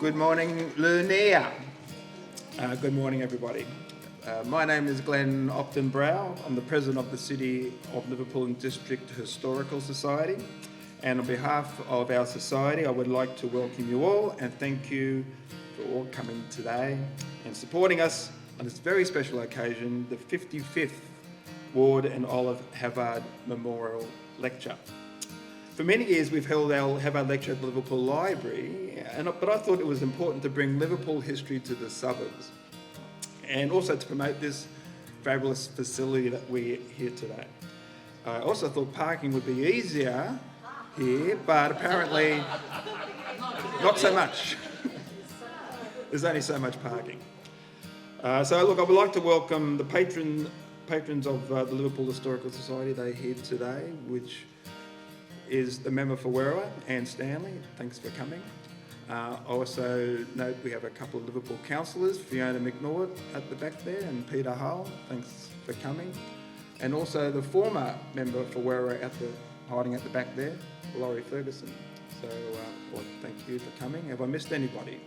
good morning, Lunia. Good morning, everybody. My name is Glenn Opton-Brow. I'm the president of the City of Liverpool and District Historical Society. And on behalf of our society, I would like to welcome you all and thank you for all coming today and supporting us on this very special occasion, the 55th Ward and Olive Havard Memorial Lecture. For many years, we've held our Havard Lecture at the Liverpool Library, but I thought it was important to bring Liverpool history to the suburbs and also to promote this fabulous facility that we're here today. I also thought parking would be easier here, but apparently not so much. There's only so much parking. So look, I would like to welcome the patrons of the Liverpool Historical Society. They're here today, which is the member for Werriwa, Anne Stanley. Thanks for coming. I also note we have a couple of Liverpool councillors, Fiona McNaught at the back there and Peter Hull. Thanks for coming. And also the former member for Werriwa hiding at the back there, Laurie Ferguson. So well, thank you for coming. Have I missed anybody?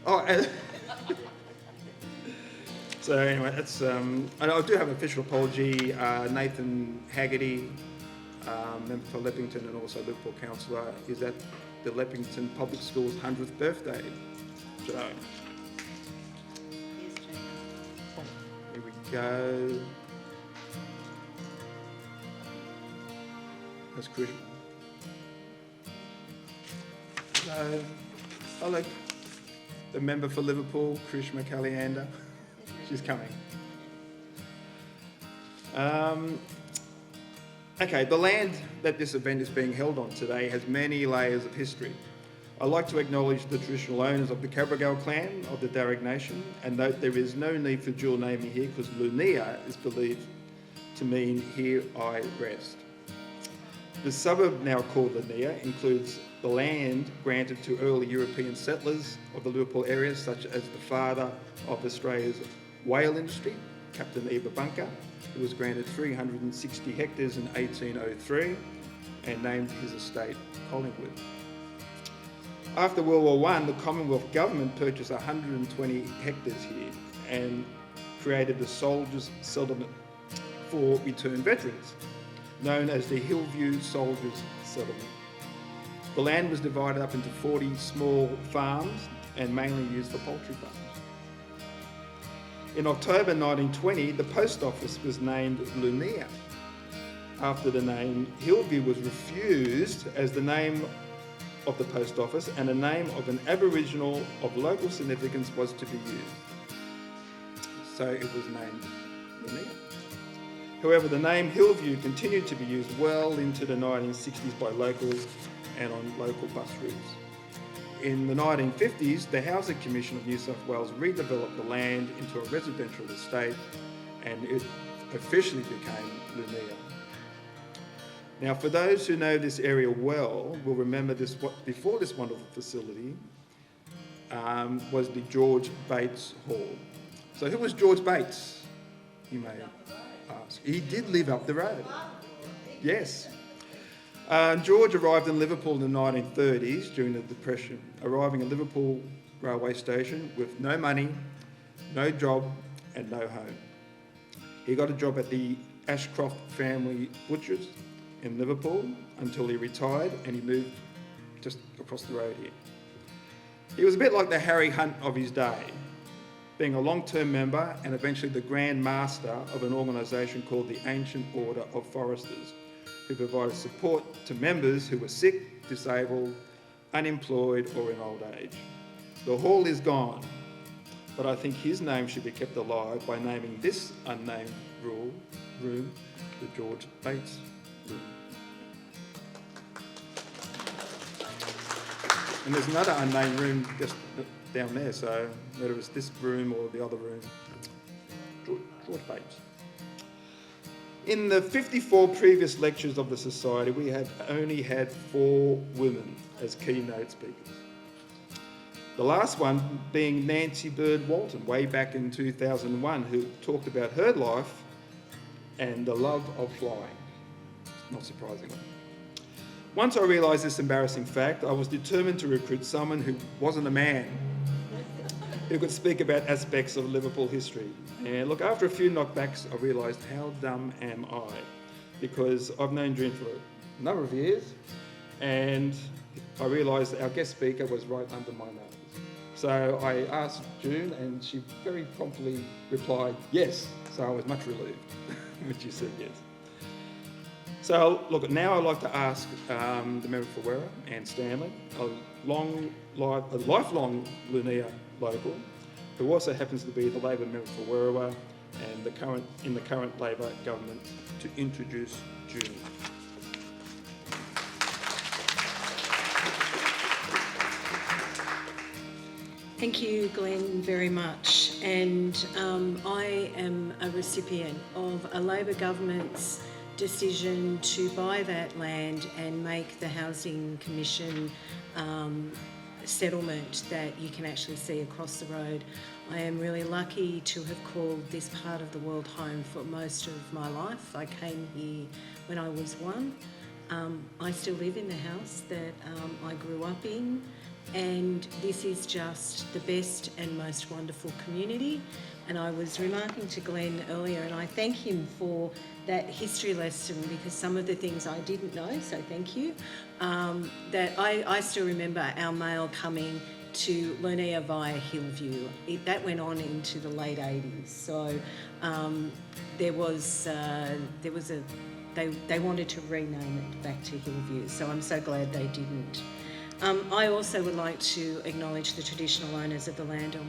Oh, so anyway, that's, and I do have an official apology. Nathan Haggerty, member for Leppington and also Liverpool councillor, is at the Leppington Public School's 100th birthday today. Here we go. That's Krish. Hello. The member for Liverpool, Krish McAlliander. She's coming. Okay, the land that this event is being held on today has many layers of history. I'd like to acknowledge the traditional owners of the Cabrogal clan of the Darug Nation and note there is no need for dual naming here because Lunia is believed to mean here I rest. The suburb now called Lunia includes the land granted to early European settlers of the Liverpool area, such as the father of Australia's whale industry, Captain Eva Bunker, who was granted 360 hectares in 1803 and named his estate Collingwood. After World War I, the Commonwealth government purchased 120 hectares here and created a soldiers' settlement for returned veterans, known as the Hillview Soldiers' Settlement. The land was divided up into 40 small farms and mainly used for poultry farms. In October 1920, the post office was named Lunia. After the name, Hillview was refused as the name of the post office and a name of an Aboriginal of local significance was to be used. So it was named Lunia. However, the name Hillview continued to be used well into the 1960s by locals and on local bus routes. In the 1950s, the Housing Commission of New South Wales redeveloped the land into a residential estate and it officially became Lunia. Now, for those who know this area well, will remember this. Before this wonderful facility was the George Bates Hall. So who was George Bates, you may ask? He did live up the road. Yes. George arrived in Liverpool in the 1930s during the Depression, arriving at Liverpool railway station with no money, no job and no home. He got a job at the Ashcroft Family Butchers in Liverpool until he retired and he moved just across the road here. He was a bit like the Harry Hunt of his day, being a long-term member and eventually the Grand Master of an organisation called the Ancient Order of Foresters, who provided support to members who were sick, disabled, unemployed or in old age. The hall is gone, but I think his name should be kept alive by naming this unnamed room the George Bates Room. And there's another unnamed room just down there, so whether it's this room or the other room, George Bates. In the 54 previous lectures of the Society, we have only had 4 women as keynote speakers. The last one being Nancy Bird Walton, way back in 2001, who talked about her life and the love of flying, not surprisingly. Once I realised this embarrassing fact, I was determined to recruit someone who wasn't a man, who could speak about aspects of Liverpool history. And look, after a few knockbacks, I realised how dumb am I, because I've known June for a number of years, and I realised our guest speaker was right under my nose. So I asked June, and she very promptly replied yes. So I was much relieved when she said yes. So look, now I'd like to ask the member for Werra, Anne Stanley, a lifelong Lunia local, who also happens to be the Labor member for Werriwa and in the current Labor government, to introduce June. Thank you, Glenn, very much. And I am a recipient of a Labor government's decision to buy that land and make the Housing Commission settlement that you can actually see across the road. I am really lucky to have called this part of the world home for most of my life. I came here when I was one. I still live in the house that I grew up in, and this is just the best and most wonderful community. And I was remarking to Glenn earlier, and I thank him for that history lesson, because some of the things I didn't know, so thank you, that I still remember our mail coming to Lunia via Hillview. That went on into the late 80s. So they wanted to rename it back to Hillview, so I'm so glad they didn't. I also would like to acknowledge the traditional owners of the land on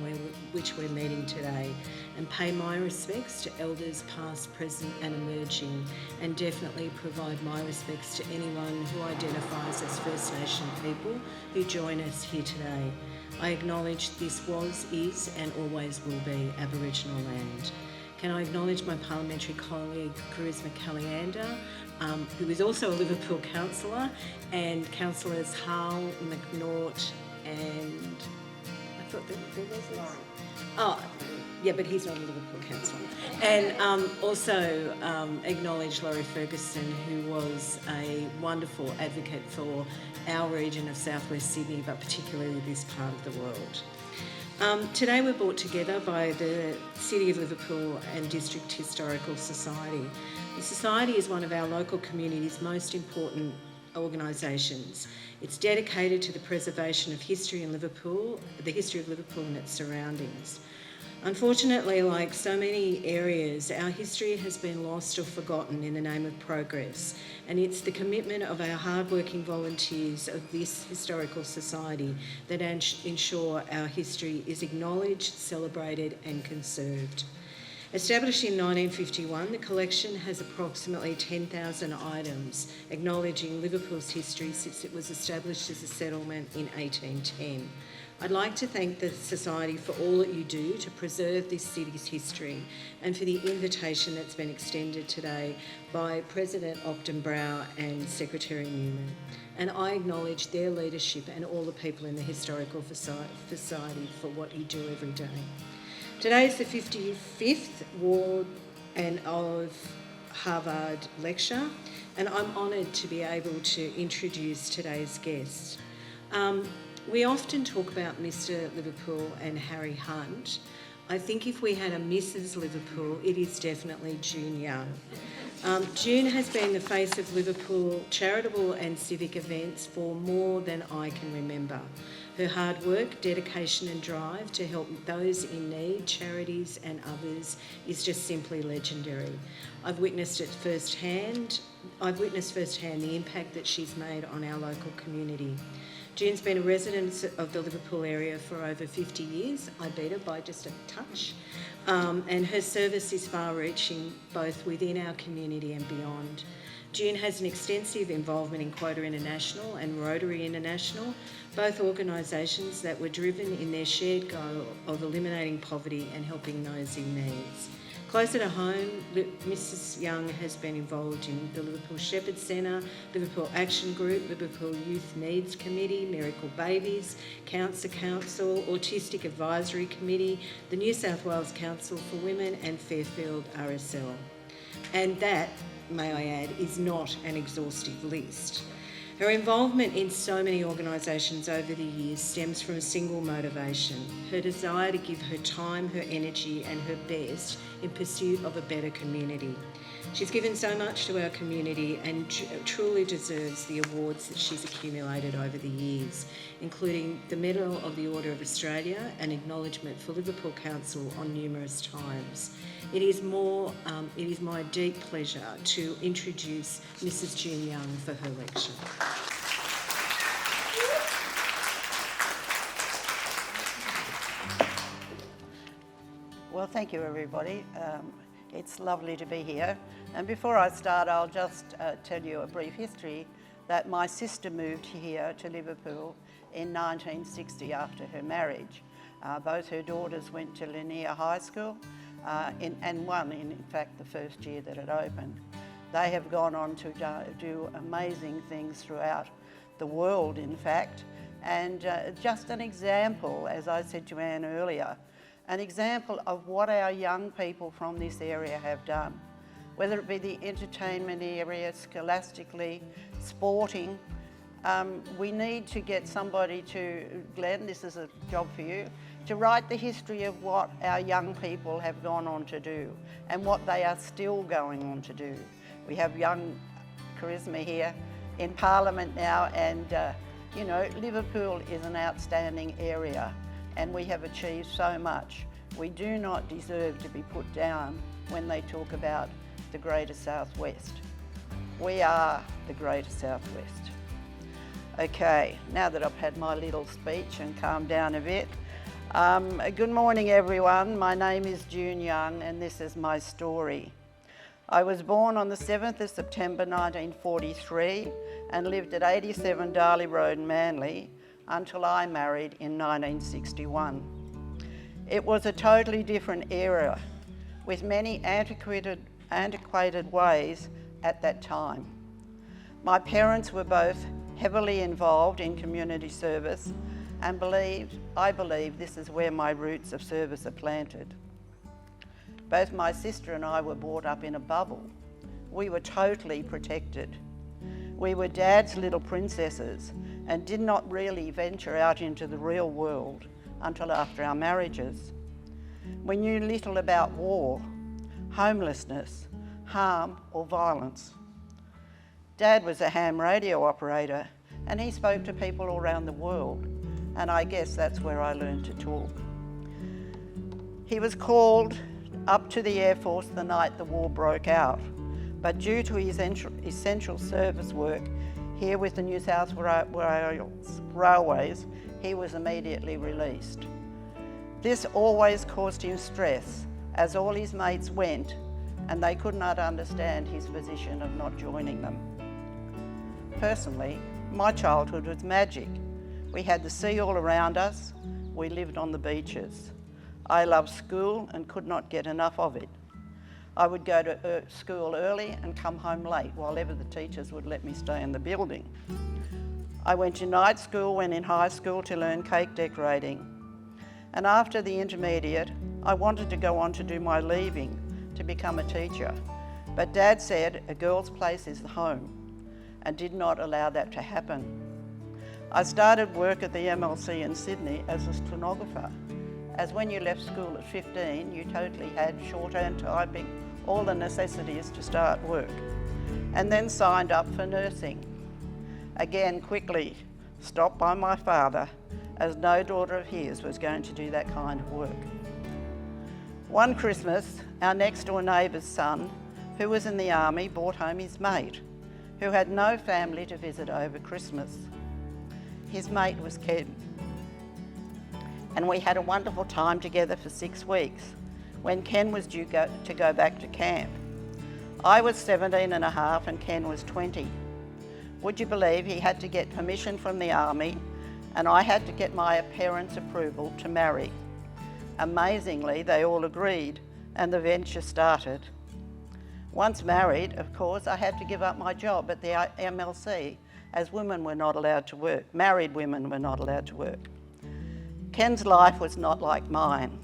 which we're meeting today, and pay my respects to elders past, present and emerging, and definitely provide my respects to anyone who identifies as First Nation people who join us here today. I acknowledge this was, is and always will be Aboriginal land. Can I acknowledge my parliamentary colleague Charisma Caliander, who is also a Liverpool councillor, and councillors Hull, McNaught and I thought there was Laurie. Oh, yeah, but he's not a Liverpool councillor. And also acknowledge Laurie Ferguson, who was a wonderful advocate for our region of southwest Sydney, but particularly this part of the world. Today we're brought together by the City of Liverpool and District Historical Society. The Society is one of our local community's most important organisations. It's dedicated to the preservation of history in Liverpool, the history of Liverpool and its surroundings. Unfortunately, like so many areas, our history has been lost or forgotten in the name of progress, and it's the commitment of our hard-working volunteers of this historical society that ensure our history is acknowledged, celebrated and conserved. Established in 1951, the collection has approximately 10,000 items acknowledging Liverpool's history since it was established as a settlement in 1810. I'd like to thank the Society for all that you do to preserve this city's history, and for the invitation that's been extended today by President Opton Brow and Secretary Newman. And I acknowledge their leadership and all the people in the Historical Society for what you do every day. Today is the 55th Ward and of Harvard lecture, and I'm honoured to be able to introduce today's guest. We often talk about Mr. Liverpool and Harry Hunt. I think if we had a Mrs. Liverpool, it is definitely June Young. June has been the face of Liverpool charitable and civic events for more than I can remember. Her hard work, dedication and drive to help those in need, charities and others is just simply legendary. I've witnessed firsthand the impact that she's made on our local community. June's been a resident of the Liverpool area for over 50 years. I beat her by just a touch. And her service is far-reaching, both within our community and beyond. June has an extensive involvement in Quota International and Rotary International, both organisations that were driven in their shared goal of eliminating poverty and helping those in need. Closer to home, Mrs Young has been involved in the Liverpool Shepherd Centre, Liverpool Action Group, Liverpool Youth Needs Committee, Miracle Babies, Cancer Council, Autistic Advisory Committee, the New South Wales Council for Women and Fairfield RSL. And that, may I add, is not an exhaustive list. Her involvement in so many organisations over the years stems from a single motivation: her desire to give her time, her energy and her best in pursuit of a better community. She's given so much to our community and truly deserves the awards that she's accumulated over the years, including the Medal of the Order of Australia and acknowledgement for Liverpool Council on numerous times. It is my deep pleasure to introduce Mrs. June Young for her lecture. Well, thank you, everybody. It's lovely to be here. And before I start, I'll just tell you a brief history that my sister moved here to Liverpool in 1960 after her marriage. Both her daughters went to Lanier High School, and one in fact, the first year that it opened. They have gone on to do amazing things throughout the world, in fact. And just an example, as I said to Anne earlier, an example of what our young people from this area have done, whether it be the entertainment area, scholastically, sporting. We need to get somebody to, Glenn, this is a job for you, to write the history of what our young people have gone on to do and what they are still going on to do. We have young charisma here in Parliament now, and you know, Liverpool is an outstanding area and we have achieved so much. We do not deserve to be put down when they talk about the Greater Southwest. We are the Greater Southwest. Okay, now that I've had my little speech and calmed down a bit, good morning everyone. My name is June Young and this is my story. I was born on the 7th of September 1943 and lived at 87 Darley Road, Manly, until I married in 1961. It was a totally different era with many antiquated ways at that time. My parents were both heavily involved in community service and I believe this is where my roots of service are planted. Both my sister and I were brought up in a bubble. We were totally protected. We were Dad's little princesses and did not really venture out into the real world until after our marriages. We knew little about war, homelessness, harm or violence. Dad was a ham radio operator and he spoke to people all around the world, and I guess that's where I learned to talk. He was called up to the Air Force the night the war broke out, but due to his essential service work here with the New South Wales Railways, he was immediately released. This always caused him stress, as all his mates went and they could not understand his position of not joining them. Personally, my childhood was magic. We had the sea all around us. We lived on the beaches. I loved school and could not get enough of it. I would go to school early and come home late, while ever the teachers would let me stay in the building. I went to night school when in high school to learn cake decorating. And after the intermediate, I wanted to go on to do my leaving to become a teacher. But Dad said a girl's place is the home and did not allow that to happen. I started work at the MLC in Sydney as a stenographer, as when you left school at 15, you totally had shorthand typing, all the necessities to start work, and then signed up for nursing. Again, quickly stopped by my father, as no daughter of his was going to do that kind of work. One Christmas, our next door neighbour's son, who was in the army, brought home his mate, who had no family to visit over Christmas. His mate was Ken, and we had a wonderful time together for 6 weeks when Ken was due to go back to camp. I was 17 and a half and Ken was 20. Would you believe he had to get permission from the army and I had to get my parents' approval to marry? Amazingly, they all agreed and the venture started. Once married, of course, I had to give up my job at the MLC, as women were not allowed to work. Married women were not allowed to work. Ken's life was not like mine.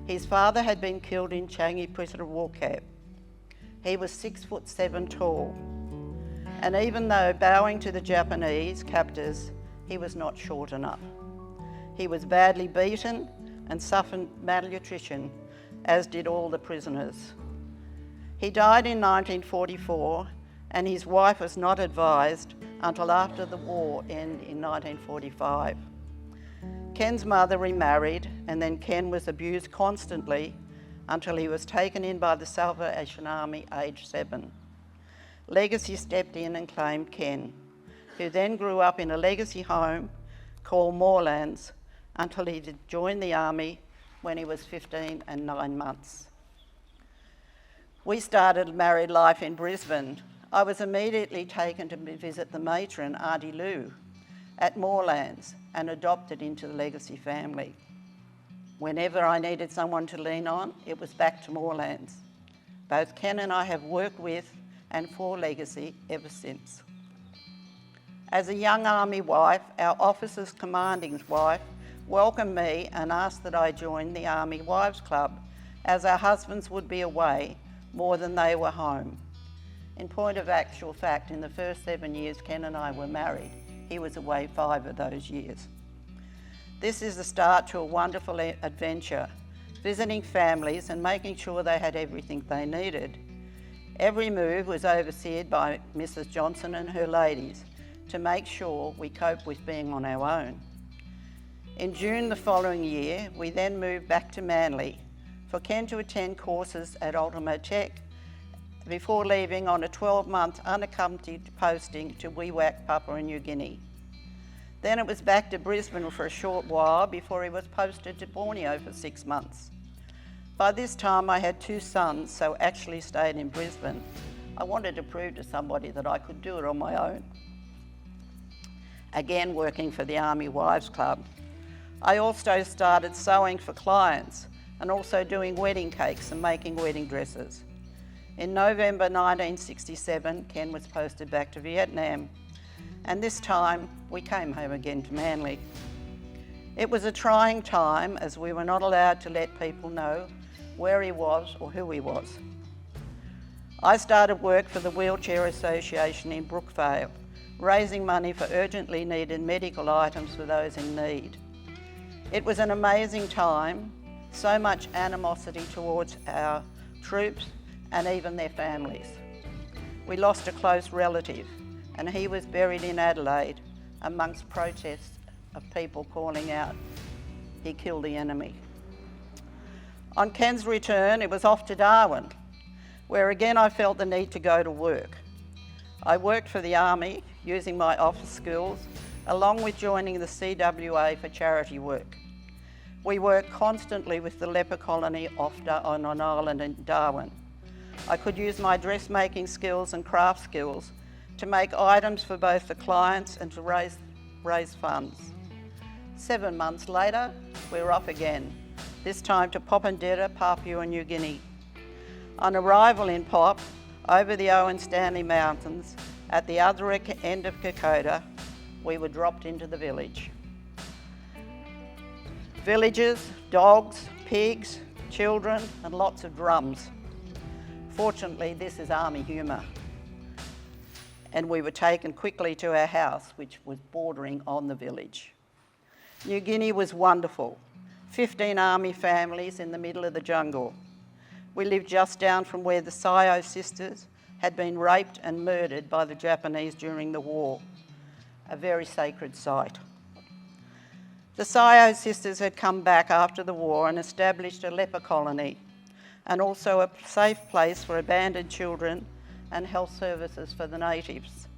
His father had been killed in Changi prisoner of war camp. He was 6'7" tall, And even though bowing to the Japanese captors, he was not short enough. He was badly beaten and suffered malnutrition, as did all the prisoners. He died in 1944, and his wife was not advised until after the war ended in 1945. Ken's mother remarried, and then Ken was abused constantly until he was taken in by the Salvation Army aged 7. Legacy stepped in and claimed Ken, who then grew up in a legacy home called Moorlands until he joined the army when he was 15 and 9 months. We started married life in Brisbane. I was immediately taken to visit the matron, Auntie Lou, at Moorlands and adopted into the Legacy family. Whenever I needed someone to lean on, it was back to Moorlands. Both Ken and I have worked with and for Legacy ever since. As a young Army wife, our officer's commanding's wife welcomed me and asked that I join the Army Wives Club, as our husbands would be away more than they were home. In point of actual fact, in the first 7 years Ken and I were married, he was away 5 of those years. This is the start to a wonderful adventure, visiting families and making sure they had everything they needed. Every move was overseen by Mrs. Johnson and her ladies to make sure we coped with being on our own. In June the following year, we then moved back to Manly for Ken to attend courses at Ultimo Tech before leaving on a 12-month unaccompanied posting to Wewak, Papua New Guinea. Then it was back to Brisbane for a short while before he was posted to Borneo for 6 months. By this time I had 2 sons, so actually stayed in Brisbane. I wanted to prove to somebody that I could do it on my own. Again, working for the Army Wives Club. I also started sewing for clients and also doing wedding cakes and making wedding dresses. In November 1967, Ken was posted back to Vietnam, and this time we came home again to Manly. It was a trying time, as we were not allowed to let people know where he was or who he was. I started work for the Wheelchair Association in Brookvale, raising money for urgently needed medical items for those in need. It was an amazing time, so much animosity towards our troops and even their families. We lost a close relative, and he was buried in Adelaide amongst protests of people calling out, "He killed the enemy." On Ken's return, it was off to Darwin, where again I felt the need to go to work. I worked for the Army using my office skills, along with joining the CWA for charity work. We worked constantly with the leper colony on an island in Darwin. I could use my dressmaking skills and craft skills to make items for both the clients and to raise funds. 7 months later, we were off again, this time to Popondetta, Papua New Guinea. On arrival in Pop, over the Owen Stanley Mountains, at the other end of Kokoda, we were dropped into the village. Villagers, dogs, pigs, children, and lots of drums. Fortunately, this is Army humour. And we were taken quickly to our house, which was bordering on the village. New Guinea was wonderful. 15 Army families in the middle of the jungle. We lived just down from where the Sayo sisters had been raped and murdered by the Japanese during the war. A very sacred site. The Sayo sisters had come back after the war and established a leper colony, and also a safe place for abandoned children and health services for the natives.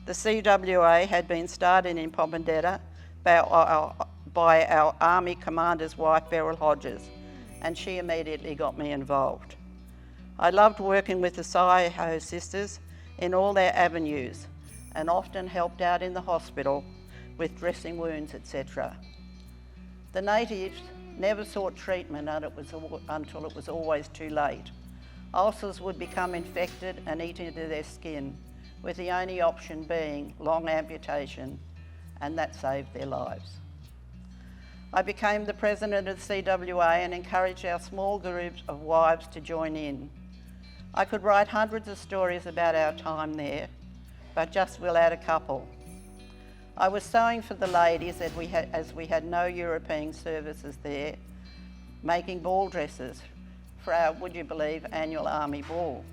The CWA had been started in Popondetta by our Army commander's wife, Beryl Hodges, and she immediately got me involved. I loved working with the Sayo sisters in all their avenues and often helped out in the hospital with dressing wounds, etc. The natives never sought treatment until it was always too late. Ulcers would become infected and eat into their skin, with the only option being long amputation, and that saved their lives. I became the president of the CWA and encouraged our small groups of wives to join in. I could write hundreds of stories about our time there, but we'll add a couple. I was sewing for the ladies as we had no European services there, making ball dresses for our, would you believe, annual army ball.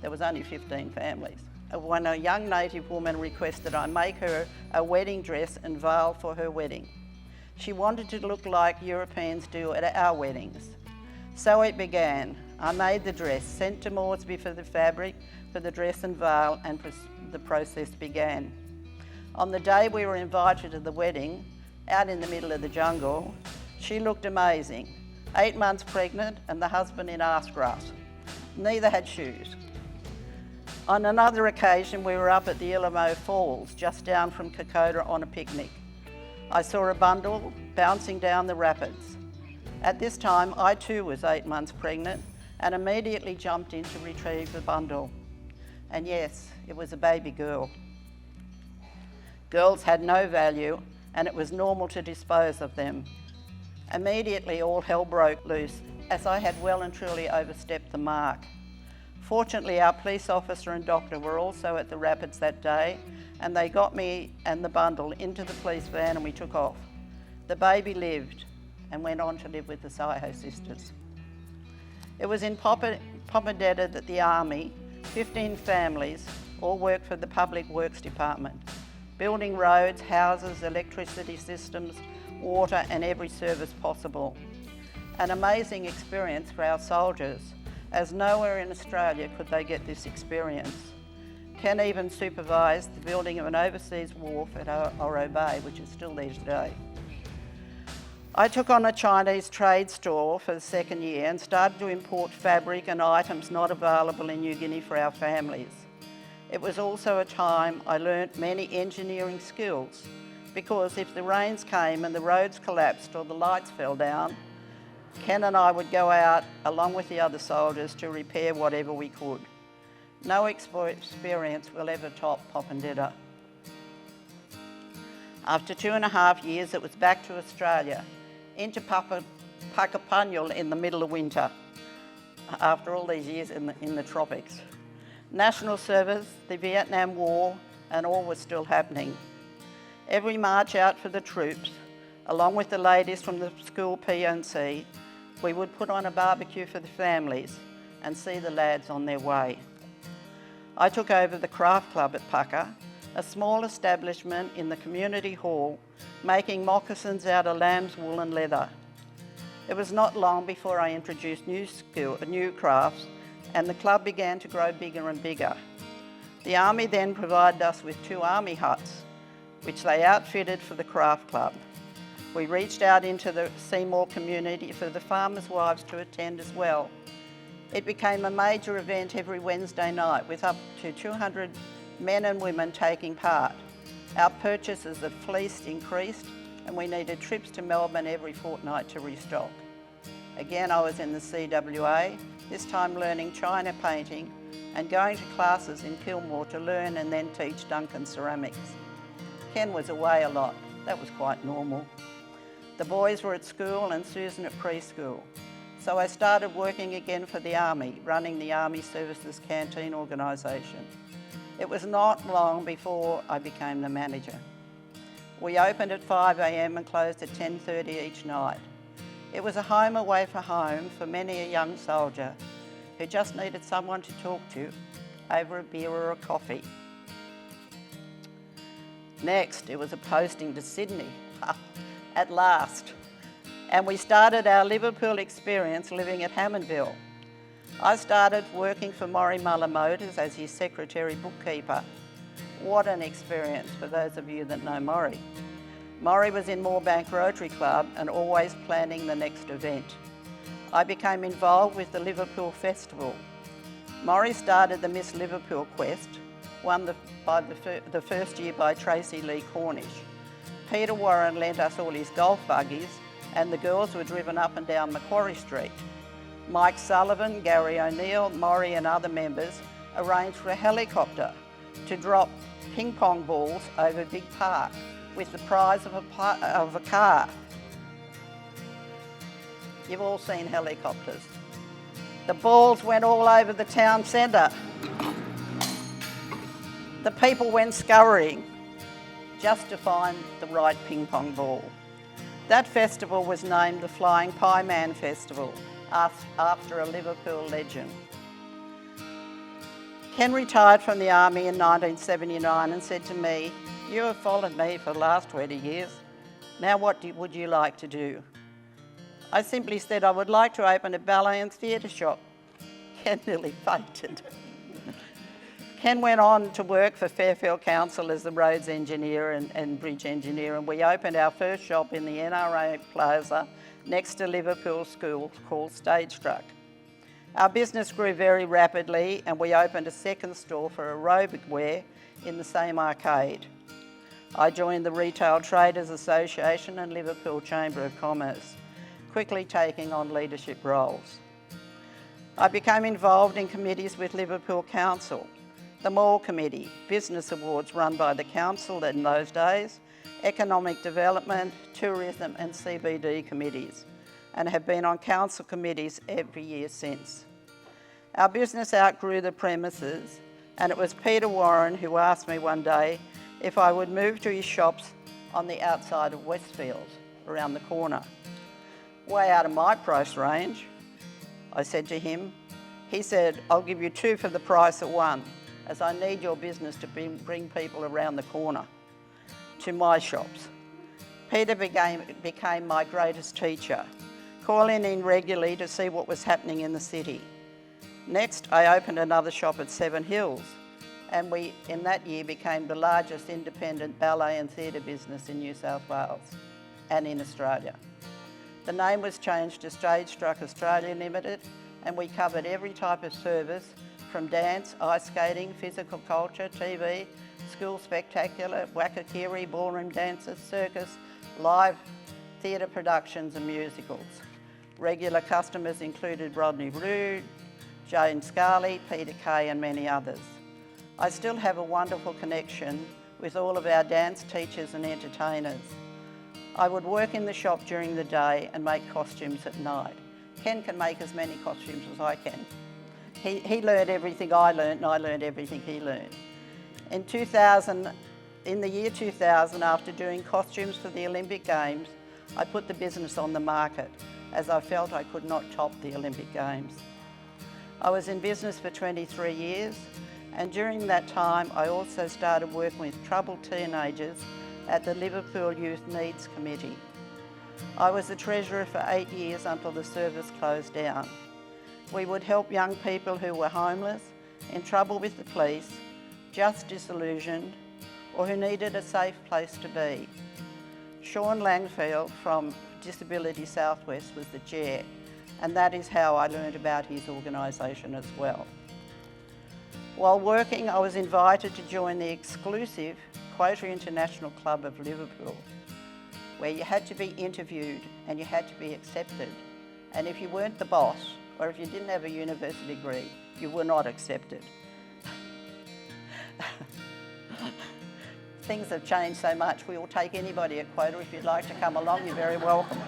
There was only 15 families. When a young native woman requested I make her a wedding dress and veil for her wedding. She wanted to look like Europeans do at our weddings. So it began. I made the dress, sent to Moresby for the fabric for the dress and veil, and the process began. On the day we were invited to the wedding, out in the middle of the jungle, she looked amazing. 8 months pregnant and the husband in ass grass. Neither had shoes. On another occasion, we were up at the Illamo Falls, just down from Kokoda on a picnic. I saw a bundle bouncing down the rapids. At this time, I too was 8 months pregnant and immediately jumped in to retrieve the bundle. And yes, it was a baby girl. Girls had no value and it was normal to dispose of them. Immediately all hell broke loose as I had well and truly overstepped the mark. Fortunately, our police officer and doctor were also at the rapids that day and they got me and the bundle into the police van and we took off. The baby lived and went on to live with the Saiho sisters. It was in Popondetta that the Army, 15 families, all worked for the Public Works Department, building roads, houses, electricity systems, water and every service possible. An amazing experience for our soldiers, as nowhere in Australia could they get this experience. Ken even supervised the building of an overseas wharf at Oro Bay, which is still there today. I took on a Chinese trade store for the second year and started to import fabric and items not available in New Guinea for our families. It was also a time I learnt many engineering skills, because if the rains came and the roads collapsed or the lights fell down, Ken and I would go out along with the other soldiers to repair whatever we could. No experience will ever top Popondetta. After 2.5 years, it was back to Australia, into Puckapunyal in the middle of winter, after all these years in the tropics. National service, the Vietnam War, and all was still happening. Every march out for the troops, along with the ladies from the school P&C, we would put on a barbecue for the families and see the lads on their way. I took over the craft club at Pucka, a small establishment in the community hall, making moccasins out of lamb's wool and leather. It was not long before I introduced new crafts, and the club began to grow bigger and bigger. The Army then provided us with 2 army huts, which they outfitted for the craft club. We reached out into the Seymour community for the farmers' wives to attend as well. It became a major event every Wednesday night with up to 200 men and women taking part. Our purchases of fleece increased and we needed trips to Melbourne every fortnight to restock. Again, I was in the CWA, this time learning China painting and going to classes in Kilmore to learn and then teach Duncan ceramics. Ken was away a lot, that was quite normal. The boys were at school and Susan at preschool. So I started working again for the Army, running the Army Services Canteen organisation. It was not long before I became the manager. We opened at 5 a.m. and closed at 10:30 each night. It was a home away from home for many a young soldier who just needed someone to talk to over a beer or a coffee. Next, it was a posting to Sydney, at last. And we started our Liverpool experience living at Hammondville. I started working for Maury Muller Motors as his secretary bookkeeper. What an experience for those of you that know Maury. Maury was in Moorebank Rotary Club and always planning the next event. I became involved with the Liverpool Festival. Maury started the Miss Liverpool Quest, won the first year by Tracy Lee Cornish. Peter Warren lent us all his golf buggies and the girls were driven up and down Macquarie Street. Mike Sullivan, Gary O'Neill, Maury and other members arranged for a helicopter to drop ping pong balls over Big Park with the prize of a car. You've all seen helicopters. The balls went all over the town centre. The people went scurrying just to find the right ping pong ball. That festival was named the Flying Pie Man Festival after a Liverpool legend. Ken retired from the army in 1979 and said to me, "You have followed me for the last 20 years. Now what would you like to do?" I simply said I would like to open a ballet and theatre shop. Ken nearly fainted. Ken went on to work for Fairfield Council as the roads engineer and bridge engineer, and we opened our first shop in the NRA Plaza next to Liverpool School called Stage Struck. Our business grew very rapidly and we opened a second store for aerobic wear in the same arcade. I joined the Retail Traders Association and Liverpool Chamber of Commerce, quickly taking on leadership roles. I became involved in committees with Liverpool Council, the Mall Committee, business awards run by the council in those days, economic development, tourism and CBD committees, and have been on council committees every year since. Our business outgrew the premises, and it was Peter Warren who asked me one day if I would move to his shops on the outside of Westfield, around the corner. Way out of my price range, I said to him. He said, "I'll give you two for the price of one, as I need your business to bring people around the corner to my shops." Peter became my greatest teacher, calling in regularly to see what was happening in the city. Next, I opened another shop at Seven Hills, and we, in that year, became the largest independent ballet and theatre business in New South Wales and in Australia. The name was changed to Stage Struck Australia Limited, and we covered every type of service from dance, ice skating, physical culture, TV, school spectacular, wakakiri, ballroom dances, circus, live theatre productions and musicals. Regular customers included Rodney Roode, Jane Scarley, Peter Kay and many others. I still have a wonderful connection with all of our dance teachers and entertainers. I would work in the shop during the day and make costumes at night. Ken can make as many costumes as I can. He learned everything I learned and I learned everything he learned. In the year 2000, after doing costumes for the Olympic Games, I put the business on the market as I felt I could not top the Olympic Games. I was in business for 23 years, and during that time I also started working with troubled teenagers at the Liverpool Youth Needs Committee. I was the treasurer for 8 years until the service closed down. We would help young people who were homeless, in trouble with the police, just disillusioned, or who needed a safe place to be. Sean Langfield from Disability Southwest was the chair, and that is how I learned about his organisation as well. While working, I was invited to join the exclusive Quota International Club of Liverpool, where you had to be interviewed and you had to be accepted. And if you weren't the boss, or if you didn't have a university degree, you were not accepted. Things have changed so much. We will take anybody at Quota. If you'd like to come along, you're very welcome.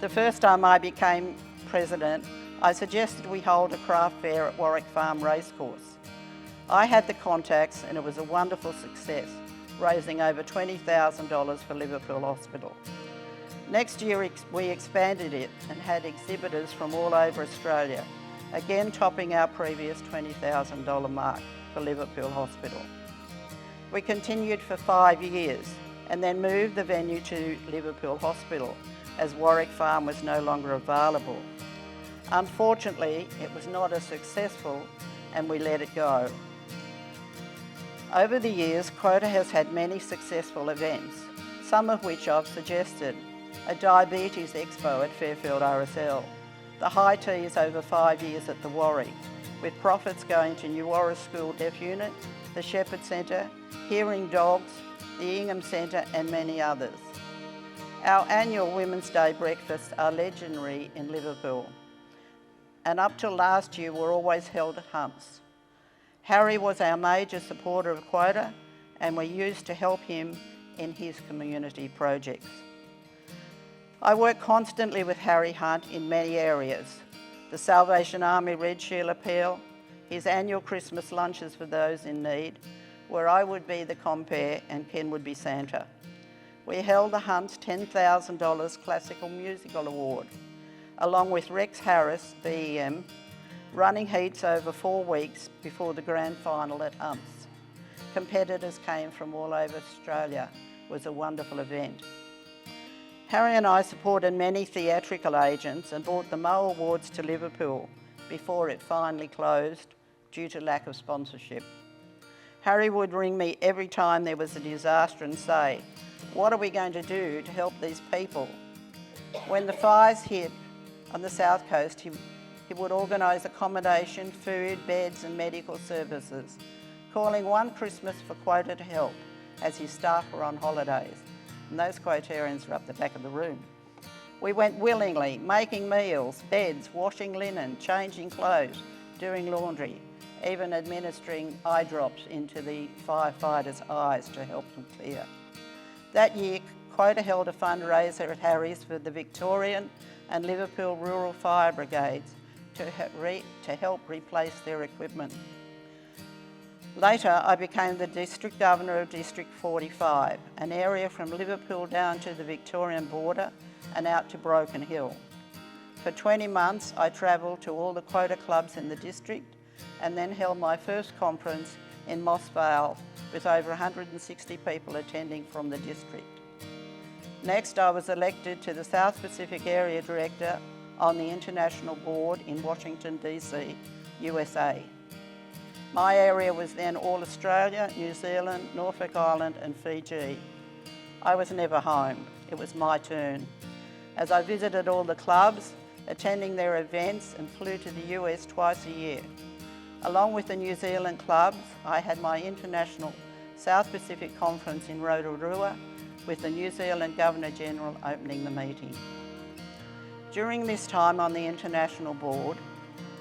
The first time I became president, I suggested we hold a craft fair at Warwick Farm Racecourse. I had the contacts and it was a wonderful success, raising over $20,000 for Liverpool Hospital. Next year we expanded it and had exhibitors from all over Australia, again topping our previous $20,000 mark for Liverpool Hospital. We continued for 5 years and then moved the venue to Liverpool Hospital as Warwick Farm was no longer available. Unfortunately, it was not as successful and we let it go. Over the years, Quota has had many successful events, some of which I've suggested. A diabetes expo at Fairfield RSL, the high teas over 5 years at the Warwick, with profits going to New Orris School Deaf Unit, the Shepherd Centre, Hearing Dogs, the Ingham Centre and many others. Our annual Women's Day breakfasts are legendary in Liverpool, and up till last year were always held at Humps. Harry was our major supporter of Quota and we used to help him in his community projects. I work constantly with Harry Hunt in many areas: the Salvation Army Red Shield Appeal, his annual Christmas lunches for those in need, where I would be the compere and Ken would be Santa. We held the Hunt's $10,000 Classical Musical Award, along with Rex Harris, BEM, running heats over 4 weeks before the grand final at Hunt's. Competitors came from all over Australia. It was a wonderful event. Harry and I supported many theatrical agents and brought the Mo Awards to Liverpool before it finally closed due to lack of sponsorship. Harry would ring me every time there was a disaster and say, "What are we going to do to help these people?" When the fires hit on the south coast, he would organise accommodation, food, beds and medical services, calling one Christmas for quota to help as his staff were on holidays. And those quotarians were up the back of the room. We went willingly, making meals, beds, washing linen, changing clothes, doing laundry, even administering eye drops into the firefighters' eyes to help them clear. That year, Quota held a fundraiser at Harry's for the Victorian and Liverpool Rural Fire Brigades to help replace their equipment. Later, I became the District Governor of District 45, an area from Liverpool down to the Victorian border and out to Broken Hill. For 20 months, I travelled to all the quota clubs in the district and then held my first conference in Moss Vale with over 160 people attending from the district. Next, I was elected to the South Pacific Area Director on the International Board in Washington, DC, USA. My area was then all Australia, New Zealand, Norfolk Island and Fiji. I was never home. It was my turn. As I visited all the clubs, attending their events and flew to the US twice a year. Along with the New Zealand clubs, I had my international South Pacific Conference in Rotorua with the New Zealand Governor-General opening the meeting. During this time on the International Board,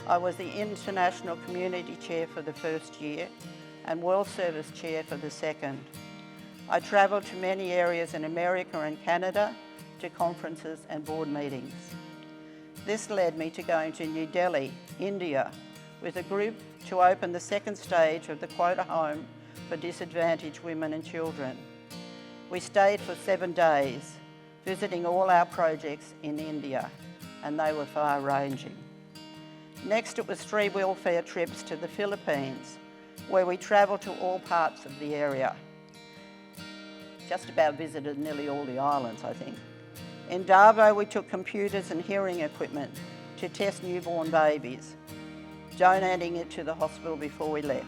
I was the International Community Chair for the first year and World Service Chair for the second. I travelled to many areas in America and Canada to conferences and board meetings. This led me to going to New Delhi, India, with a group to open the second stage of the Quota Home for disadvantaged women and children. We stayed for 7 days, visiting all our projects in India, and they were far-ranging. Next, it was 3 welfare trips to the Philippines, where we travelled to all parts of the area. Just about visited nearly all the islands, I think. In Davao, we took computers and hearing equipment to test newborn babies, donating it to the hospital before we left.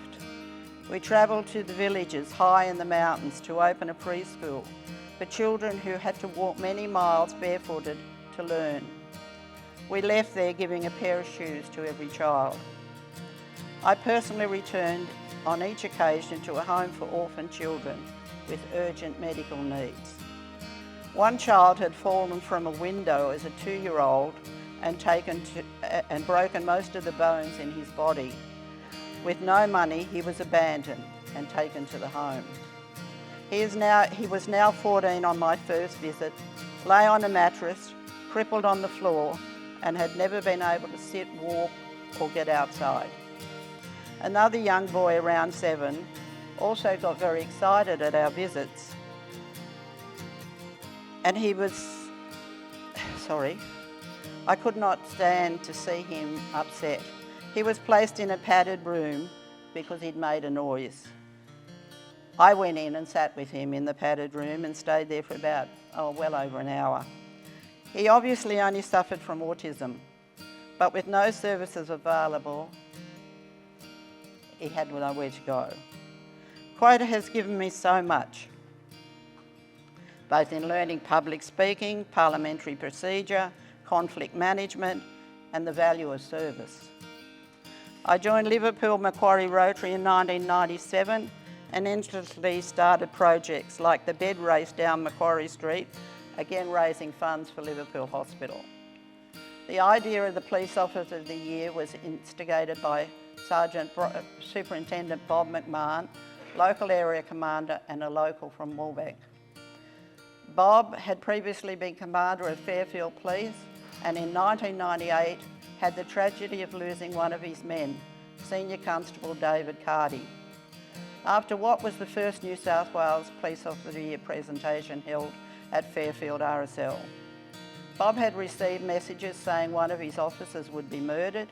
We travelled to the villages high in the mountains to open a preschool for children who had to walk many miles barefooted to learn. We left there giving a pair of shoes to every child. I personally returned on each occasion to a home for orphan children with urgent medical needs. One child had fallen from a window as a 2-year-old and broken most of the bones in his body. With no money, he was abandoned and taken to the home. He was now 14 on my first visit, lay on a mattress, crippled on the floor, and had never been able to sit, walk, or get outside. Another young boy around 7 also got very excited at our visits. And I could not stand to see him upset. He was placed in a padded room because he'd made a noise. I went in and sat with him in the padded room and stayed there for about, well over an hour. He obviously only suffered from autism, but with no services available, he had nowhere to go. Quota has given me so much, both in learning public speaking, parliamentary procedure, conflict management, and the value of service. I joined Liverpool Macquarie Rotary in 1997 and instantly started projects like the bed race down Macquarie Street, again raising funds for Liverpool Hospital. The idea of the Police Officer of the Year was instigated by Superintendent Bob McMahon, local area commander and a local from Moorebank. Bob had previously been commander of Fairfield Police and in 1998 had the tragedy of losing one of his men Senior Constable David Carty. After what was the first New South Wales Police Officer of the Year presentation held at Fairfield RSL. Bob had received messages saying one of his officers would be murdered,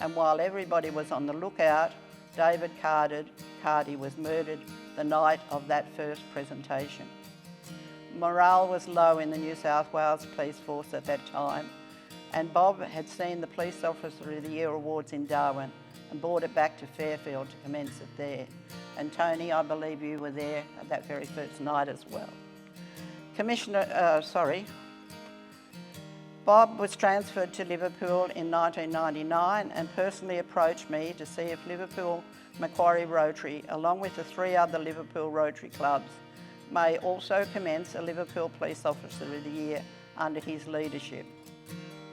and while everybody was on the lookout, David Carty was murdered the night of that first presentation. Morale was low in the New South Wales Police Force at that time, and Bob had seen the Police Officer of the Year Awards in Darwin and brought it back to Fairfield to commence it there. And Tony, I believe you were there at that very first night as well. Bob was transferred to Liverpool in 1999 and personally approached me to see if Liverpool Macquarie Rotary, along with the 3 other Liverpool Rotary clubs, may also commence a Liverpool Police Officer of the Year under his leadership.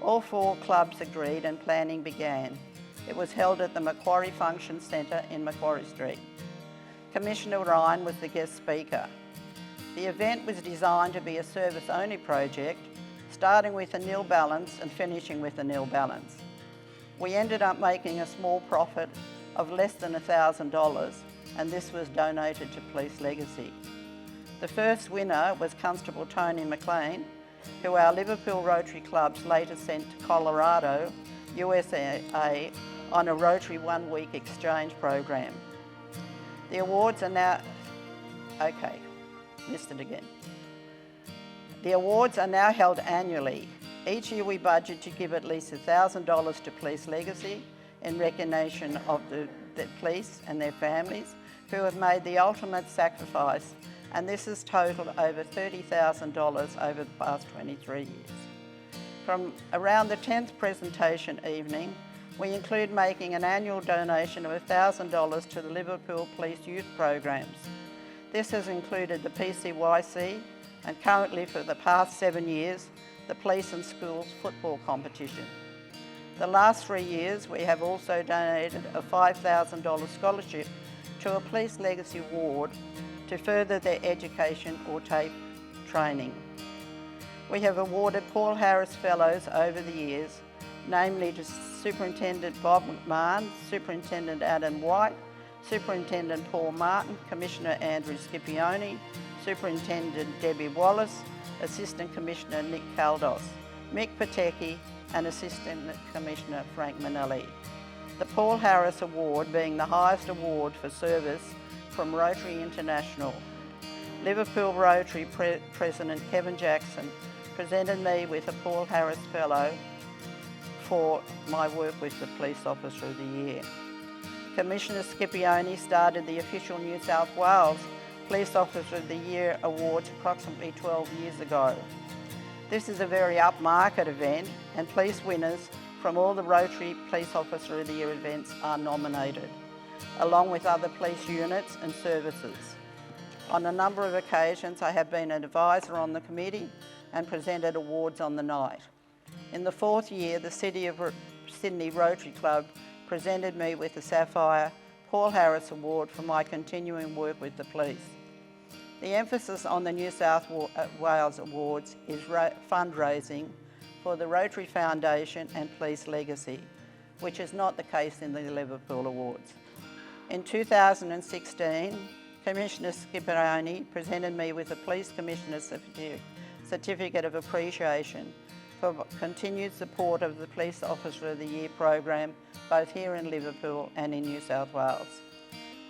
All 4 clubs agreed and planning began. It was held at the Macquarie Function Centre in Macquarie Street. Commissioner Ryan was the guest speaker. The event was designed to be a service-only project, starting with a nil balance and finishing with a nil balance. We ended up making a small profit of less than $1,000, and this was donated to Police Legacy. The first winner was Constable Tony McLean, who our Liverpool Rotary clubs later sent to Colorado, USA, on a Rotary 1-week exchange program. The awards are now... Okay, missed it again. The awards are now held annually. Each year we budget to give at least $1,000 to Police Legacy in recognition of the police and their families who have made the ultimate sacrifice, and this has totaled over $30,000 over the past 23 years. From around the 10th presentation evening, we include making an annual donation of $1,000 to the Liverpool Police Youth Programs. This has included the PCYC and currently for the past 7 years, the Police and Schools football competition. The last 3 years, we have also donated a $5,000 scholarship to a Police Legacy ward to further their education or TAFE training. We have awarded Paul Harris Fellows over the years, namely to Superintendent Bob McMahon, Superintendent Adam White, Superintendent Paul Martin, Commissioner Andrew Scipione, Superintendent Debbie Wallace, Assistant Commissioner Nick Caldos, Mick Patecki and Assistant Commissioner Frank Manelli. The Paul Harris Award being the highest award for service from Rotary International. Liverpool Rotary President Kevin Jackson presented me with a Paul Harris Fellow for my work with the Police Officer of the Year. Commissioner Scipione started the official New South Wales Police Officer of the Year Awards approximately 12 years ago. This is a very upmarket event, and police winners from all the Rotary Police Officer of the Year events are nominated, along with other police units and services. On a number of occasions, I have been an advisor on the committee and presented awards on the night. In the 4th year, the City of Sydney Rotary Club presented me with the Sapphire Paul Harris Award for my continuing work with the police. The emphasis on the New South Wales Awards is fundraising for the Rotary Foundation and Police Legacy, which is not the case in the Liverpool Awards. In 2016, Commissioner Scipione presented me with a Police Commissioner's Certificate of Appreciation for continued support of the Police Officer of the Year program, both here in Liverpool and in New South Wales.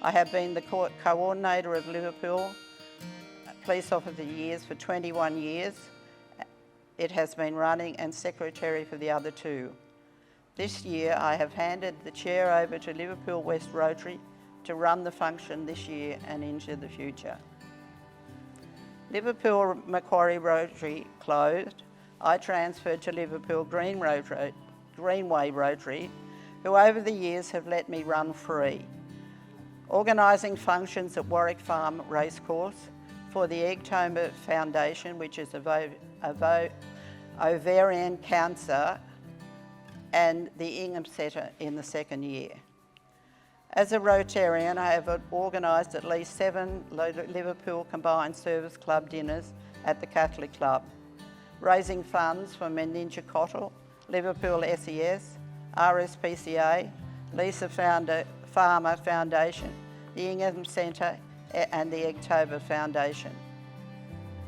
I have been the coordinator of Liverpool Police Officer of the Years for 21 years. It has been running, and secretary for the other 2. This year I have handed the chair over to Liverpool West Rotary to run the function this year and into the future. Liverpool Macquarie Rotary closed. I transferred to Liverpool Greenway Rotary, who over the years have let me run free, organising functions at Warwick Farm Racecourse for the Egtomer Foundation, which is ovarian cancer, and the Ingham Centre in the 2nd year. As a Rotarian, I have organised at least 7 Liverpool Combined Service Club dinners at the Catholic Club, raising funds for Meninja Cottle, Liverpool SES, RSPCA, Lisa Farmer Foundation, the Ingham Centre and the Eggtober Foundation.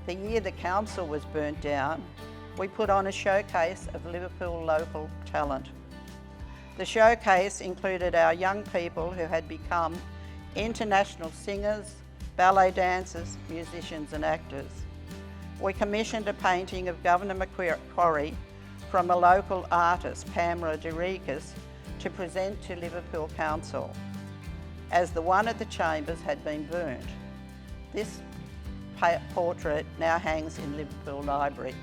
The year the council was burnt down, we put on a showcase of Liverpool local talent. The showcase included our young people who had become international singers, ballet dancers, musicians and actors. We commissioned a painting of Governor Macquarie from a local artist, Pamela Derikis, to present to Liverpool Council, as the one at the Chambers had been burnt. This portrait now hangs in Liverpool Library.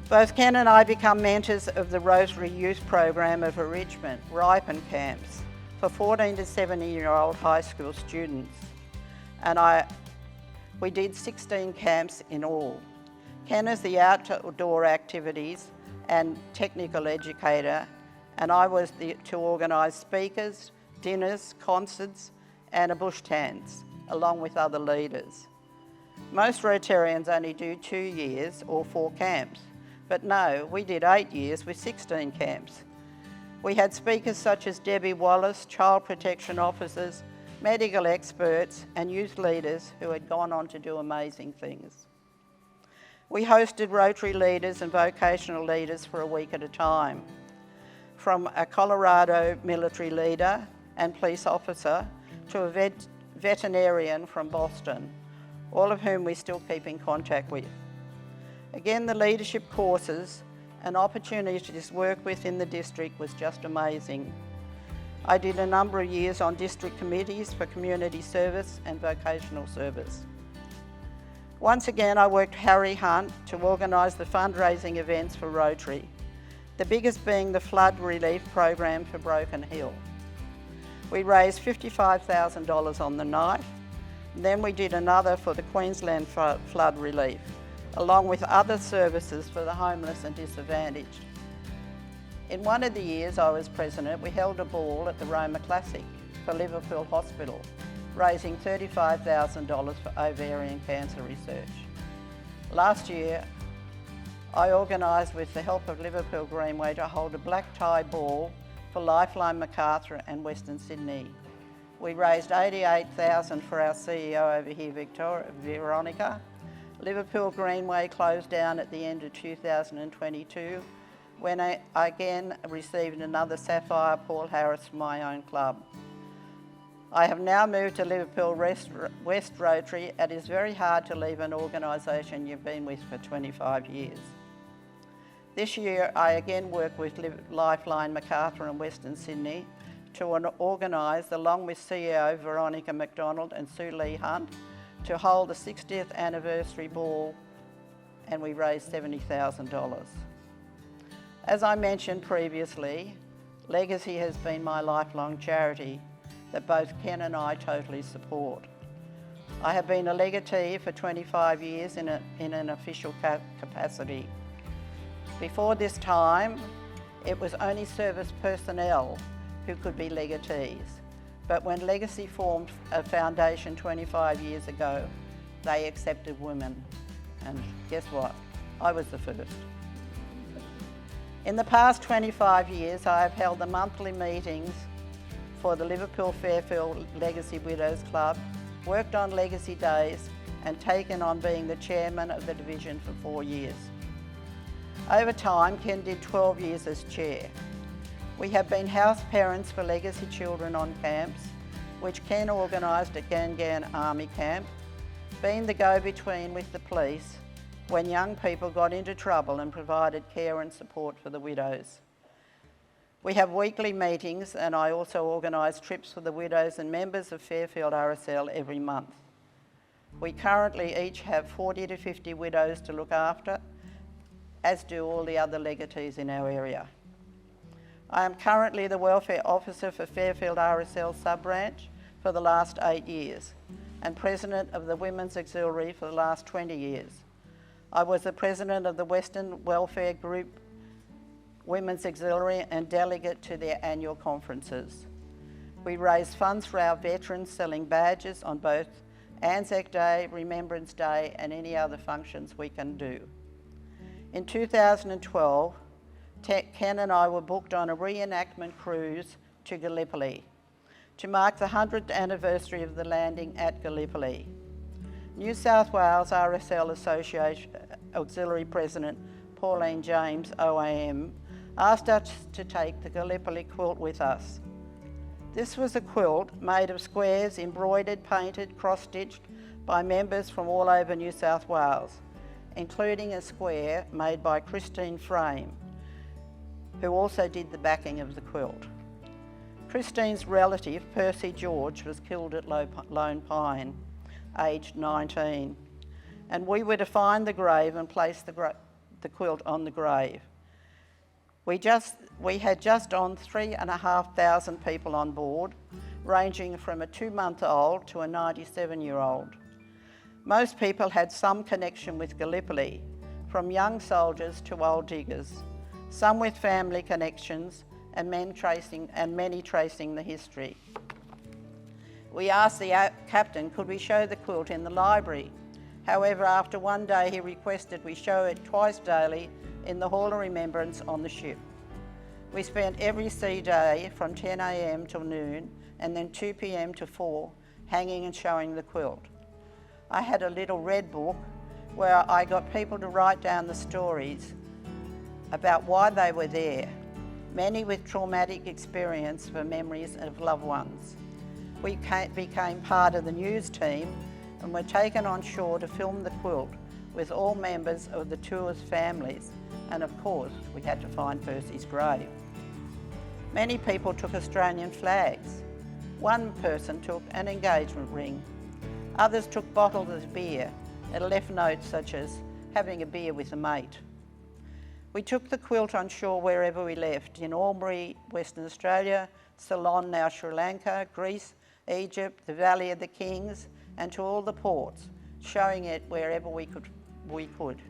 Both Ken and I become mentors of the Rotary Youth Program of Enrichment, Ripen Camps, for 14 to 17-year-old high school students. And we did 16 camps in all. Ken is the outdoor activities and technical educator, and I was to organise speakers, dinners, concerts, and a bush dance, along with other leaders. Most Rotarians only do 2 years or 4 camps, but no, we did 8 years with 16 camps. We had speakers such as Debbie Wallace, child protection officers, medical experts, and youth leaders who had gone on to do amazing things. We hosted Rotary leaders and vocational leaders for a week at a time, from a Colorado military leader and police officer to a veterinarian from Boston, all of whom we still keep in contact with. Again, the leadership courses and opportunities to work with in the district was just amazing. I did a number of years on district committees for community service and vocational service. Once again, I worked Harry Hunt to organise the fundraising events for Rotary, the biggest being the flood relief program for Broken Hill. We raised $55,000 on the night, and then we did another for the Queensland flood relief, along with other services for the homeless and disadvantaged. In one of the years I was president, we held a ball at the Roma Classic for Liverpool Hospital, raising $35,000 for ovarian cancer research. Last year, I organised with the help of Liverpool Greenway to hold a black tie ball for Lifeline Macarthur and Western Sydney. We raised $88,000 for our CEO over here, Veronica. Liverpool Greenway closed down at the end of 2022 when I again received another Sapphire Paul Harris from my own club. I have now moved to Liverpool West Rotary. It is very hard to leave an organisation you've been with for 25 years. This year I again work with Lifeline Macarthur and Western Sydney to organise, along with CEO Veronica McDonald and Sue Lee Hunt, to hold the 60th anniversary ball, and we raised $70,000. As I mentioned previously, Legacy has been my lifelong charity that both Ken and I totally support. I have been a legatee for 25 years in an official capacity. Before this time, it was only service personnel who could be legatees. But when Legacy formed a foundation 25 years ago, they accepted women. And guess what? I was the first. In the past 25 years, I have held the monthly meetings for the Liverpool Fairfield Legacy Widows Club, worked on Legacy Days, and taken on being the chairman of the division for 4 years. Over time, Ken did 12 years as chair. We have been house parents for Legacy children on camps, which Ken organised at Gangan Army Camp, being the go-between with the police when young people got into trouble and provided care and support for the widows. We have weekly meetings, and I also organise trips for the widows and members of Fairfield RSL every month. We currently each have 40 to 50 widows to look after, as do all the other legatees in our area. I am currently the Welfare Officer for Fairfield RSL sub-branch for the last 8 years and President of the Women's Auxiliary for the last 20 years. I was the President of the Western Welfare Group Women's Auxiliary and delegate to their annual conferences. We raise funds for our veterans, selling badges on both Anzac Day, Remembrance Day and any other functions we can do. In 2012, Ken and I were booked on a reenactment cruise to Gallipoli to mark the 100th anniversary of the landing at Gallipoli. New South Wales RSL Association Auxiliary President Pauline James, OAM, asked us to take the Gallipoli quilt with us. This was a quilt made of squares, embroidered, painted, cross-stitched by members from all over New South Wales, including a square made by Christine Frame, who also did the backing of the quilt. Christine's relative, Percy George, was killed at Lone Pine, aged 19, and we were to find the grave and place the quilt on the grave. We had just on 3,500 people on board, ranging from a 2-month-old to a 97-year-old. Most people had some connection with Gallipoli, from young soldiers to old diggers, some with family connections and many tracing the history. We asked the captain, could we show the quilt in the library? However, after one day he requested we show it twice daily in the Hall of Remembrance on the ship. We spent every sea day from 10 a.m. till noon and then 2 p.m. to 4 hanging and showing the quilt. I had a little red book where I got people to write down the stories about why they were there, many with traumatic experience for memories of loved ones. We became part of the news team and were taken on shore to film the quilt with all members of the tour's families, and of course we had to find Percy's grave. Many people took Australian flags. One person took an engagement ring. Others took bottles of beer and left notes such as having a beer with a mate. We took the quilt on shore wherever we left, in Albury, Western Australia, Ceylon, now Sri Lanka, Greece, Egypt, the Valley of the Kings, and to all the ports, showing it wherever we could.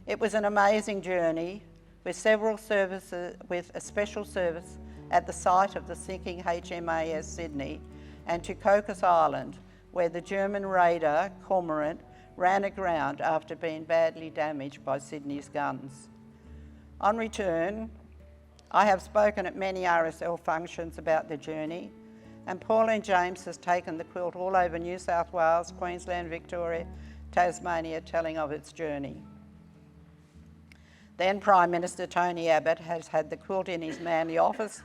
It was an amazing journey with several services, with a special service at the site of the sinking HMAS Sydney and to Cocos Island, where the German raider Cormorant ran aground after being badly damaged by Sydney's guns. On return, I have spoken at many RSL functions about the journey, and Pauline James has taken the quilt all over New South Wales, Queensland, Victoria, Tasmania, telling of its journey. Then Prime Minister Tony Abbott has had the quilt in his Manly office,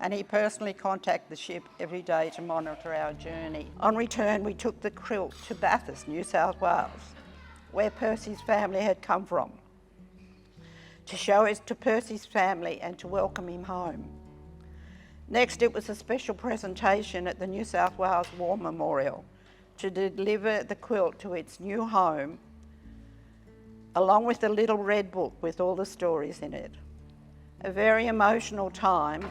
and he personally contacts the ship every day to monitor our journey. On return, we took the quilt to Bathurst, New South Wales, where Percy's family had come from, to show it to Percy's family and to welcome him home. Next, it was a special presentation at the New South Wales War Memorial to deliver the quilt to its new home, along with a little red book with all the stories in it. A very emotional time,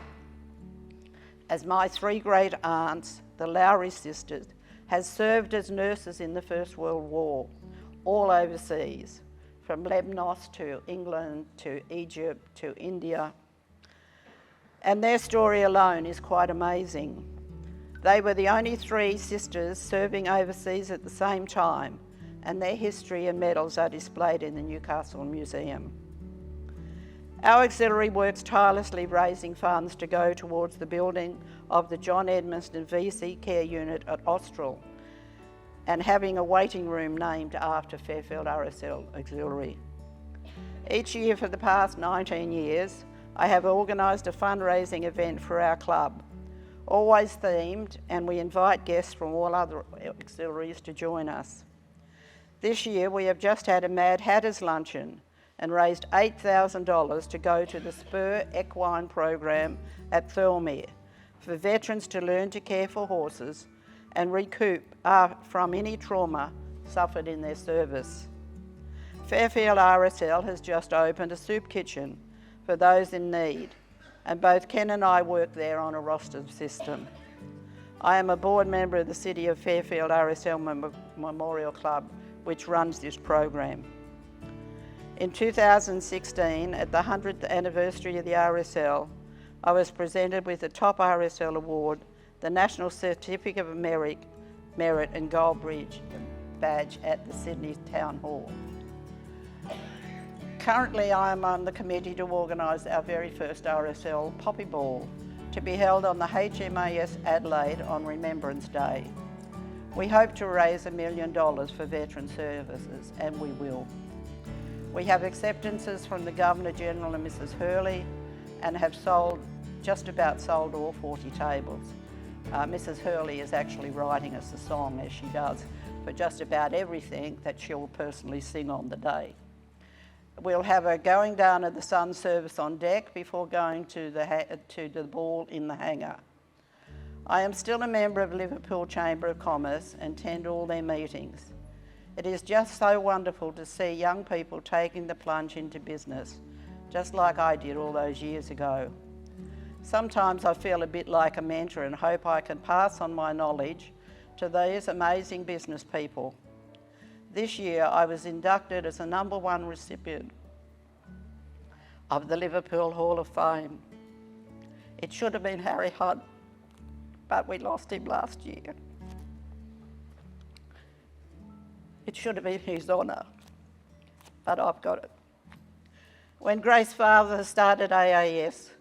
as my 3 great aunts, the Lowry sisters, has served as nurses in the First World War, all overseas, from Lebanon to England to Egypt to India. And their story alone is quite amazing. They were the only 3 sisters serving overseas at the same time, and their history and medals are displayed in the Newcastle Museum. Our auxiliary works tirelessly raising funds to go towards the building of the John Edmiston VC Care Unit at Austral and having a waiting room named after Fairfield RSL Auxiliary. Each year for the past 19 years, I have organised a fundraising event for our club, always themed, and we invite guests from all other auxiliaries to join us. This year we have just had a Mad Hatters luncheon and raised $8,000 to go to the Spur Equine program at Thirlmere for veterans to learn to care for horses and recoup from any trauma suffered in their service. Fairfield RSL has just opened a soup kitchen for those in need, and both Ken and I work there on a rostered system. I am a board member of the City of Fairfield RSL Memorial Club, which runs this program. In 2016, at the 100th anniversary of the RSL, I was presented with the top RSL award, the National Certificate of Merit and Gold Badge at the Sydney Town Hall. Currently, I am on the committee to organise our very first RSL Poppy Ball to be held on the HMAS Adelaide on Remembrance Day. We hope to raise $1 million for veteran services, and we will. We have acceptances from the Governor-General and Mrs Hurley and have just about sold all 40 tables. Mrs Hurley is actually writing us a song, as she does, for just about everything that she'll personally sing on the day. We'll have a going down of the sun service on deck before going to the ball in the hangar. I am still a member of Liverpool Chamber of Commerce and attend all their meetings. It is just so wonderful to see young people taking the plunge into business, just like I did all those years ago. Sometimes I feel a bit like a mentor and hope I can pass on my knowledge to these amazing business people. This year I was inducted as the #1 recipient of the Liverpool Hall of Fame. It should have been Harry Hunt, but we lost him last year. It should have been his honour, but I've got it. When Grace's father started AAS,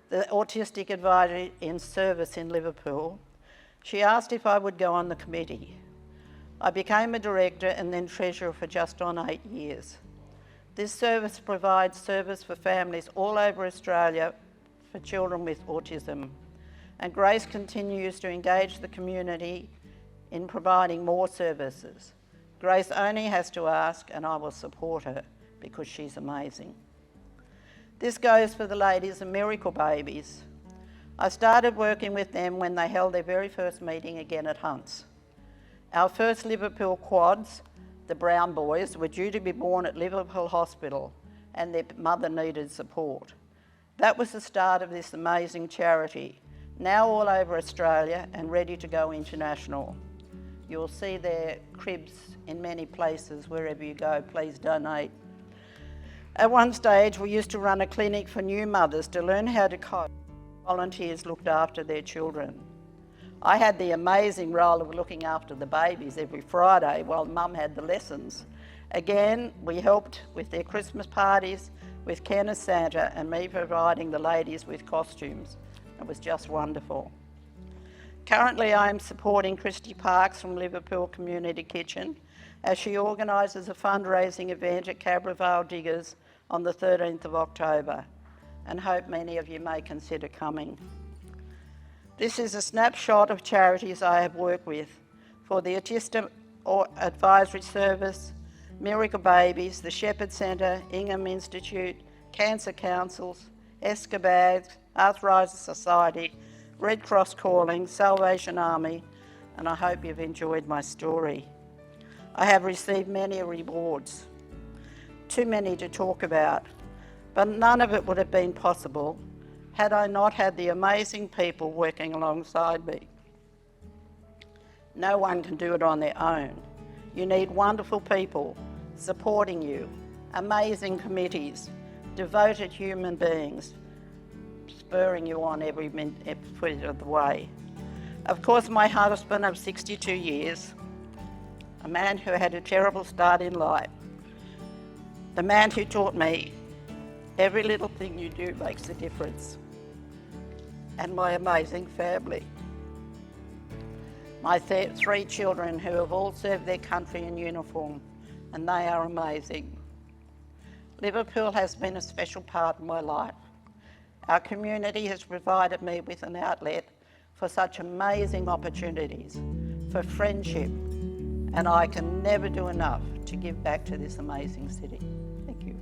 the Autistic Advisory in Service in Liverpool, she asked if I would go on the committee. I became a director and then treasurer for just on 8 years. This service provides service for families all over Australia for children with autism, and Grace continues to engage the community in providing more services. Grace only has to ask and I will support her because she's amazing. This goes for the ladies of Miracle Babies. I started working with them when they held their very first meeting again at Hunt's. Our first Liverpool quads, the Brown boys, were due to be born at Liverpool Hospital and their mother needed support. That was the start of this amazing charity, now all over Australia and ready to go international. You'll see their cribs in many places wherever you go. Please donate. At one stage, we used to run a clinic for new mothers to learn how to cope. Volunteers looked after their children. I had the amazing role of looking after the babies every Friday while Mum had the lessons. Again, we helped with their Christmas parties, with Ken as Santa, and me providing the ladies with costumes. It was just wonderful. Currently, I am supporting Christy Parks from Liverpool Community Kitchen as she organises a fundraising event at Cabra Vale Diggers on the 13th of October, and hope many of you may consider coming. This is a snapshot of charities I have worked with for the Autism Advisory Service, Miracle Babies, the Shepherd Centre, Ingham Institute, Cancer Councils, Escobag, Arthritis Society, Red Cross Calling, Salvation Army, and I hope you've enjoyed my story. I have received many rewards, too many to talk about, but none of it would have been possible had I not had the amazing people working alongside me. No one can do it on their own. You need wonderful people supporting you, amazing committees, devoted human beings, spurring you on every foot of the way. Of course, my husband of 62 years, a man who had a terrible start in life, the man who taught me every little thing you do makes a difference, and my amazing family. My 3 children who have all served their country in uniform, and they are amazing. Liverpool has been a special part of my life. Our community has provided me with an outlet for such amazing opportunities, for friendship, and I can never do enough to give back to this amazing city. Thank you.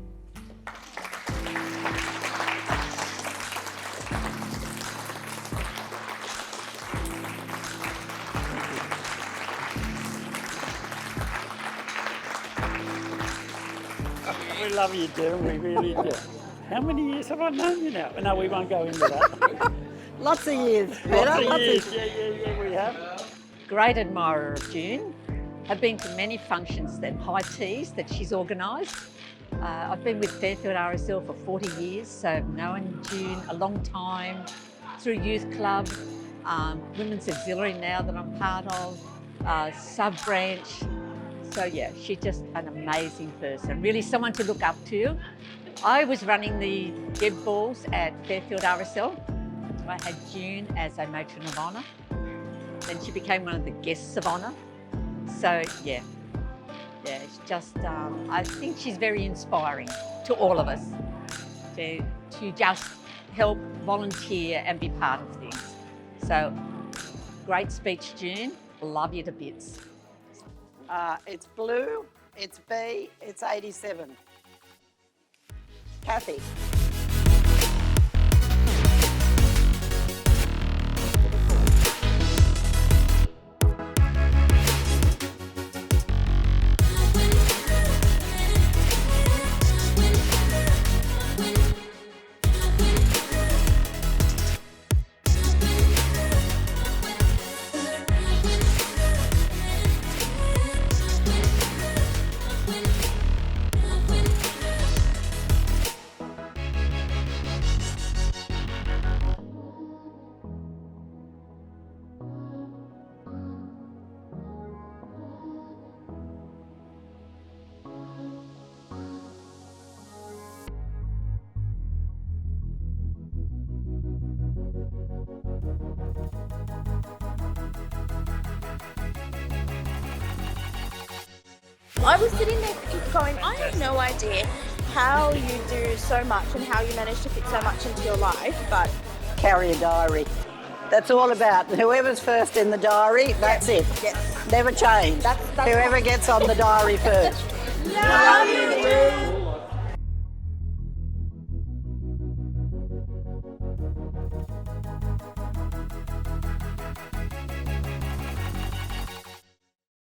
We love you, Darren, we really do. How many years have I known you now? No, we won't go into that. Lots of years, Lots of years. Yeah, we have. Great admirer of June. I've been to many functions, that high teas that she's organised. I've been with Fairfield RSL for 40 years, so I've known June a long time through Youth Club, Women's Auxiliary now that I'm part of, sub-branch. So yeah, she's just an amazing person, really someone to look up to. I was running the Deb Balls at Fairfield RSL. I had June as a matron of honour. Then she became one of the guests of honour. So yeah, it's just, I think she's very inspiring to all of us to just help volunteer and be part of things. So great speech, June. Love you to bits. It's blue, it's B, it's 87. Kathy. I was sitting there going, I have no idea how you do so much and how you manage to fit so much into your life, but Carry a diary. That's all about whoever's first in the diary, that's it. yes. Never change. That's Whoever gets on the diary first. Love you.